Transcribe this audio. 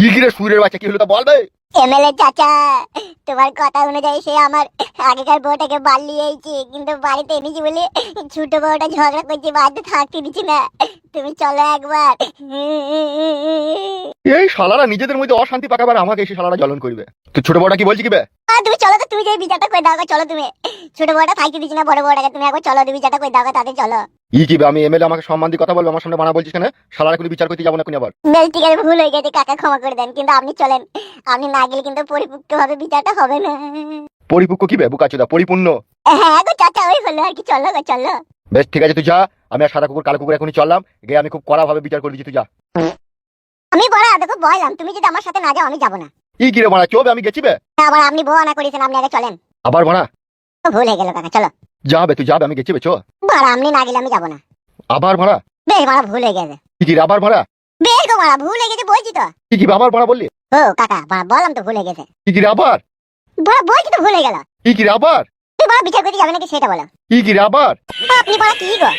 ইগিরে সুরের বাচ্চা কি হলো তা বলবে? এমএলএ চাচা, তোমার কথা অনুযায়ী সে আমার আগেকার বউটাকে বাড়িয়েছে, কিন্তু বাড়িতে এনেছি বলে ছোট বউটা ঝগড়া করছে, বাড়িতে থাকতে দিচ্ছি না। তুমি চলো একবার। এই শালারা নিজেদের মধ্যে অশান্তি পাকাবার আমাকে এসে শালারা জ্বলন করবে। তো ছোট বড়টা কি বলছি কি বে? তুমি চলো তো, তুমি যে বিচারটা করে দাও, চলো তুমি। ছোট বউটা থাকতে দিচ্ছি না, বড় বউটাকে তুমি একবার চলো, তুমি বিচারটা করে দাও, তাদের চলো। ই কি বে, আমি এমএলএ, আমাকে সম্মান দিয়ে কথা বলবে, আমার সামনে বানা বলছিস কেন? শালারা কোনো বিচার করতে যাবো না কোন আবার? বেশ ঠিক আছে, ভুল হয়ে গেছে কাকা, ক্ষমা করে দেন, কিন্তু আপনি চলেন। আপনি না গেলে কিন্তু পরিপূর্ণভাবে বিচারটা হবে না। পরিপক্ক কি বে বুকাচোদা, পরিপূর্ণ। হ্যাঁ গো চাচা, ওই হলো আর কি, চলো গো চলো। বেশ ঠিক আছে, তুই যা। আমি আর সাদা কুকুর কালো কুকুর এখনই চললাম গিয়ে, আমি খুব কড়া ভাবে বিচার করে দিচ্ছি, তুই যা। আমি বড় দেখো বললাম, তুমি যদি আমার সাথে না যাও আমি যাবো না। ই কি রে মারা, চোবে আমি গেছি বে। আবার আপনি বউ আনা করেছেন, আপনি আগে চলেন। আবার মারা। ভুল হয়ে গেল কাকা, চলো। যাবে তুই, যাবে, আমি গেছি বে, চো। বাড়া, আপনি না গেলে আমি যাবো না। আবার মারা। বেশ বাড়া, ভুল হয়ে গেছে। কি কি রে, আবার মারা। বেশ গো বাড়া, ভুল হয়ে গেছে বলছি তো। কি কি বে, আবার মারা বললি? ও কাকা বাড়া, বললাম তো ভুল হয়ে গেছে। কি কি রে আবার? বাড়া বলছি তো ভুল হয়ে গেল। কি কি রে আবার? তুই বাড়া বিচার করতে যাবে নাকি সেটা বলো। কি কি রে আবার? আপনি বাড়া কি গো?